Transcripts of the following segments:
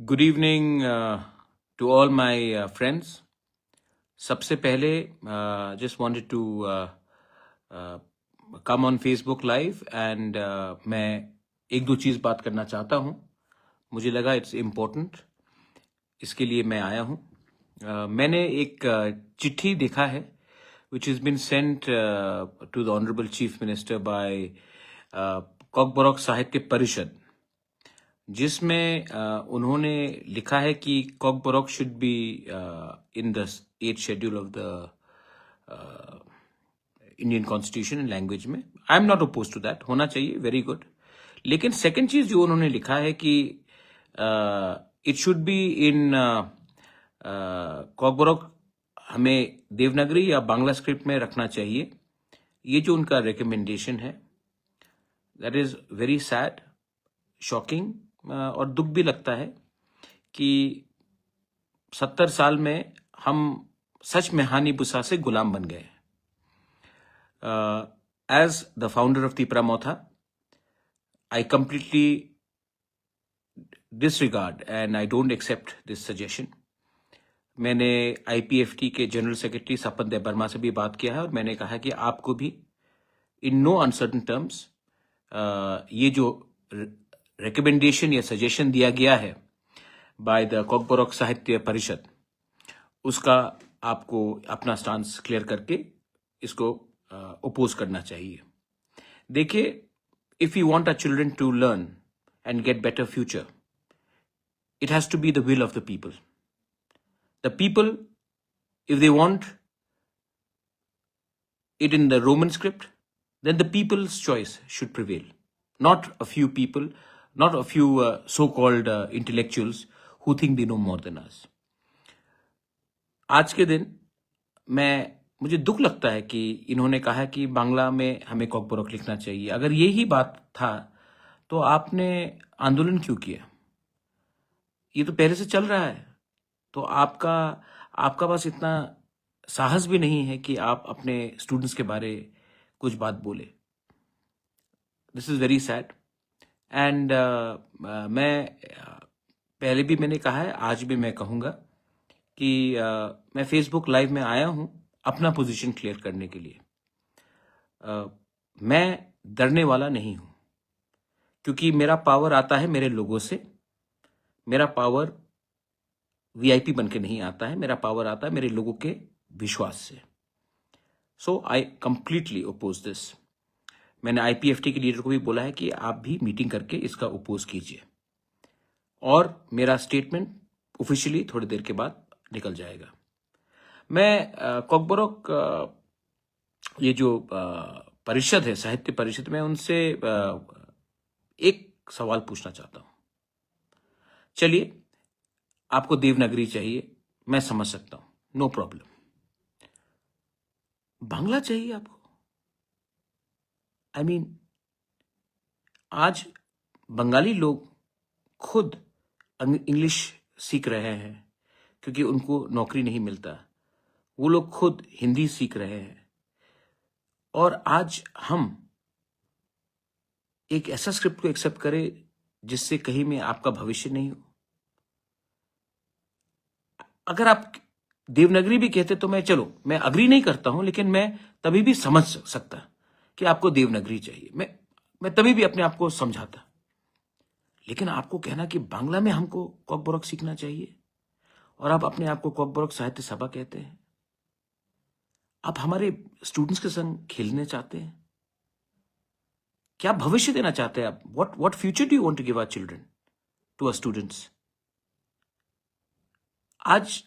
Good evening to all my friends. सबसे पहले just wanted to come on Facebook live and मैं एक दो चीज़ बात करना चाहता हूँ। मुझे लगा इट्स इम्पोर्टेंट, इसके लिए मैं आया हूँ। मैंने एक चिट्ठी देखा है which has been sent to the Honorable Chief Minister by Kokborok साहित्य परिषद, जिसमें उन्होंने लिखा है कि Kokborok should be in the 8th schedule of the Indian constitution इन लैंग्वेज में। I am not oppose to that, होना चाहिए, वेरी गुड। लेकिन सेकंड चीज जो उन्होंने लिखा है कि इट शुड बी इन कॉकबोरॉक हमें देवनागरी या बांग्ला स्क्रिप्ट में रखना चाहिए। ये जो उनका रिकमेंडेशन है, that is very sad, shocking, और दुख भी लगता है कि 70 साल में हम सच में हानि बुसा से गुलाम बन गए। As the founder of Tipra Motha, I completely disregard and I don't accept this suggestion. मैंने आईपीएफटी के जनरल सेक्रेटरी सपन देव वर्मा से भी बात किया है और मैंने कहा कि आपको भी इन नो अनसर्टन टर्म्स ये जो रिकमेंडेशन या सजेशन दिया गया है बाय द कॉकबोरॉक साहित्य परिषद, उसका आपको अपना स्टांस क्लियर करके इसको ओपोज करना चाहिए। देखिए, if you want our children to learn and get better future, it has to be the will of the people. The people, if they want it in the Roman script, then the people's choice should prevail, not a few people, not a few so-called intellectuals who think they know more than us. आज के दिन मुझे दुख लगता है कि इन्होंने कहा कि बांग्ला में हमें कॉकबोरॉक लिखना चाहिए। अगर यही बात था तो आपने आंदोलन क्यों किया? ये तो पहले से चल रहा है। तो आपका पास इतना साहस भी नहीं है कि आप अपने स्टूडेंट्स के बारे कुछ बात बोले। This is very sad and मैं पहले भी मैंने कहा है, आज भी मैं कहूँगा कि मैं फेसबुक लाइव में आया हूँ अपना पोजीशन क्लियर करने के लिए। मैं डरने वाला नहीं हूँ, क्योंकि मेरा पावर आता है मेरे लोगों से। मेरा पावर वीआईपी बन के नहीं आता है, मेरा पावर आता है मेरे लोगों के विश्वास से। सो आई कंप्लीटली ओपोज दिस। मैंने आईपीएफटी के लीडर को भी बोला है कि आप भी मीटिंग करके इसका ओपोज कीजिए और मेरा स्टेटमेंट ऑफिशियली थोड़ी देर के बाद निकल जाएगा। मैं कॉकबोरॉक ये जो परिषद है, साहित्य परिषद, में उनसे एक सवाल पूछना चाहता हूं। चलिए, आपको देवनागरी चाहिए, मैं समझ सकता हूं, नो प्रॉब्लम। बांग्ला चाहिए आपको? आई मीन, आज बंगाली लोग खुद इंग्लिश सीख रहे हैं क्योंकि उनको नौकरी नहीं मिलता। वो लोग खुद हिंदी सीख रहे हैं और आज हम एक ऐसा स्क्रिप्ट को एक्सेप्ट करें जिससे कहीं में आपका भविष्य नहीं हो। अगर आप देवनागरी भी कहते तो मैं अग्री नहीं करता हूं, लेकिन मैं तभी भी समझ सकता कि आपको देवनागरी चाहिए। मैं तभी भी अपने आप को समझाता। लेकिन आपको कहना कि बांग्ला में हमको कॉकबोरॉक सीखना चाहिए और आप अपने आप को कॉकबोरॉक साहित्य सभा कहते हैं। आप हमारे स्टूडेंट्स के संग खेलने चाहते हैं? क्या भविष्य देना चाहते हैं आप? What future do you want to give our children, to our students? आज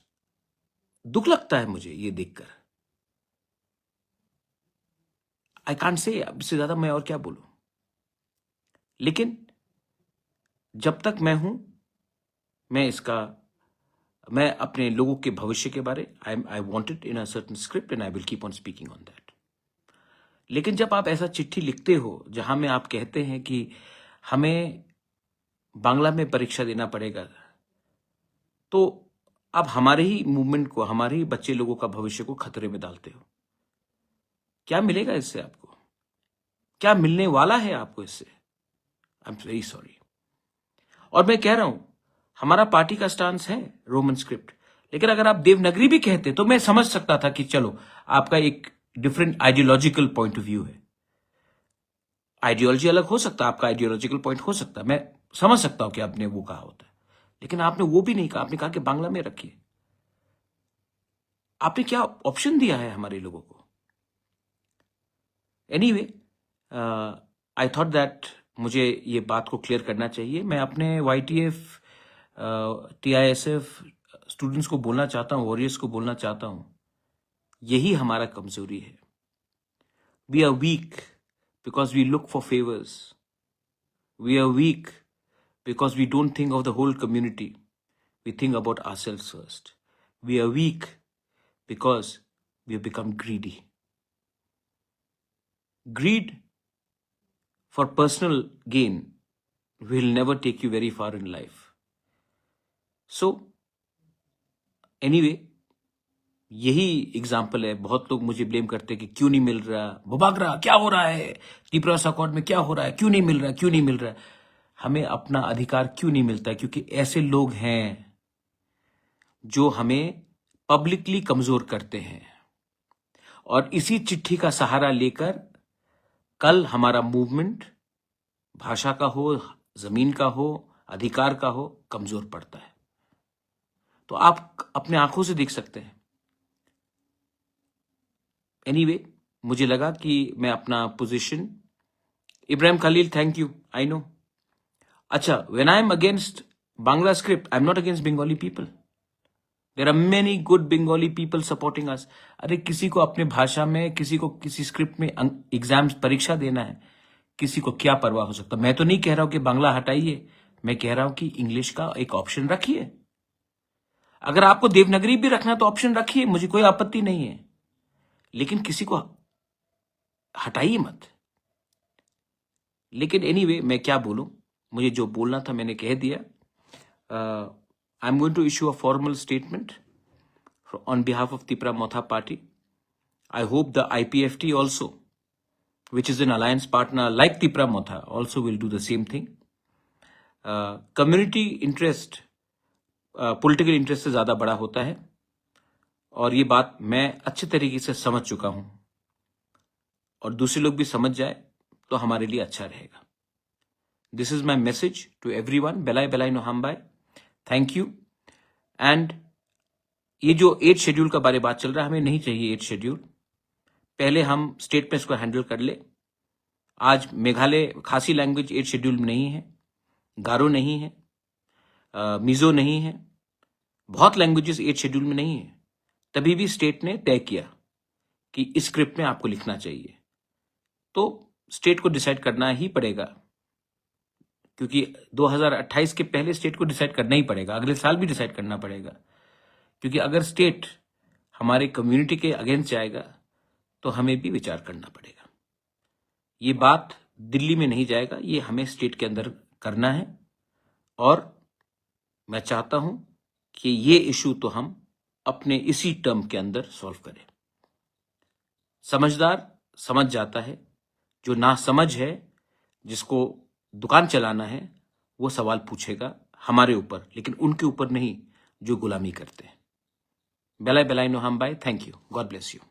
दुख लगता है मुझे ये देखकर। आई कांट से, इससे ज्यादा मैं और क्या बोलूं। लेकिन जब तक मैं हूं, मैं अपने लोगों के भविष्य के बारे, I want it in a certain script and I will keep on speaking on that. लेकिन जब आप ऐसा चिट्ठी लिखते हो जहां में आप कहते हैं कि हमें बांग्ला में परीक्षा देना पड़ेगा, तो आप हमारे ही मूवमेंट को, हमारे ही बच्चे लोगों का भविष्य को खतरे में डालते हो। क्या मिलेगा इससे आपको? क्या मिलने वाला है आपको इससे? I am very sorry. और मैं कह रहा हूं, हमारा पार्टी का स्टांस है रोमन स्क्रिप्ट, लेकिन अगर आप देवनागरी भी कहते तो मैं समझ सकता था कि चलो आपका एक different ideological point of view है। आइडियोलॉजी अलग हो सकता है, आपका आइडियोलॉजिकल पॉइंट हो सकता है, मैं समझ सकता हूं कि आपने वो कहा होता है, लेकिन आपने वो भी नहीं कहा। आपने कहा कि बांग्ला में रखिए। आपने क्या ऑप्शन दिया है हमारे लोगों को? एनीवे, आई थॉट दैट मुझे ये बात को क्लियर करना चाहिए। मैं अपने YTF TISF स्टूडेंट्स को बोलना चाहता हूं, वॉरियर्स को बोलना चाहता हूं, यही हमारा कमजोरी है। We are weak because we look for favours. We are weak because we don't think of the whole community. We think about ourselves first. We are weak because we have become greedy. Greed for personal gain will never take you very far in life. So, anyway, यही example है। बहुत लोग मुझे blame करते हैं कि क्यों नहीं मिल रहा, बुबागरा क्या हो रहा है, त्रिपुरा अकॉर्ड में क्या हो रहा है, क्यों नहीं मिल रहा, क्यों नहीं मिल रहा है। हमें अपना अधिकार क्यों नहीं मिलता है? क्योंकि ऐसे लोग हैं जो हमें पब्लिकली कमजोर करते हैं, और इसी चिट्ठी का सहारा लेकर कल हमारा मूवमेंट भाषा का हो, जमीन का हो, अधिकार का हो, कमजोर पड़ता है। तो आप अपने आंखों से देख सकते हैं। एनीवे, मुझे लगा कि मैं अपना position, Ibrahim Khalil, thank you, I know. अच्छा, when I am against Bangla script, I am not against Bengali people. There are many good Bengali people supporting us. अरे किसी को अपने भाषा में, किसी को किसी स्क्रिप्ट में एग्जाम्स परीक्षा देना है, किसी को क्या परवाह हो सकता। मैं तो नहीं कह रहा हूं कि बांग्ला हटाइए, मैं कह रहा हूं कि इंग्लिश का एक ऑप्शन रखिए। अगर आपको देवनागरी भी रखना तो ऑप्शन रखिए, मुझे कोई आपत्ति नहीं है, लेकिन किसी को हटाइए मत। लेकिन एनीवे, मैं क्या बोलूं, मुझे जो बोलना था मैंने कह दिया। I am going to issue a formal statement on behalf of Tripura Motha Party. I hope the IPFT also, which is an alliance partner like Tripura Motha, also will do the same thing. Community interest, political interest से ज्यादा बड़ा होता है, और ये बात मैं अच्छे तरीके से समझ चुका हूं, और दूसरे लोग भी समझ जाए तो हमारे लिए अच्छा रहेगा। This is my message to everyone. Belai belai no hambai. Thank you. And ये जो 8 शेड्यूल का बारे बात चल रहा है, हमें नहीं चाहिए 8 शेड्यूल। पहले हम स्टेट में इसको हैंडल कर ले। आज मेघालय खासी लैंग्वेज 8 शेड्यूल में नहीं है, गारो नहीं है, मिजो नहीं है, बहुत लैंग्वेजेस 8 शेड्यूल में नहीं है। तभी भी स्टेट ने तय किया कि इस स्क्रिप्ट में आपको लिखना चाहिए, तो स्टेट को डिसाइड करना ही पड़ेगा, क्योंकि 2028 के पहले स्टेट को डिसाइड करना ही पड़ेगा, अगले साल भी डिसाइड करना पड़ेगा। क्योंकि अगर स्टेट हमारे कम्युनिटी के अगेंस्ट जाएगा तो हमें भी विचार करना पड़ेगा। ये बात दिल्ली में नहीं जाएगा, ये हमें स्टेट के अंदर करना है, और मैं चाहता हूं कि ये इशू तो हम अपने इसी टर्म के अंदर सॉल्व करें। समझदार समझ जाता है, जो ना समझ है, जिसको दुकान चलाना है, वो सवाल पूछेगा हमारे ऊपर, लेकिन उनके ऊपर नहीं जो गुलामी करते हैं। Belai belai no hambai. Thank you. God bless you.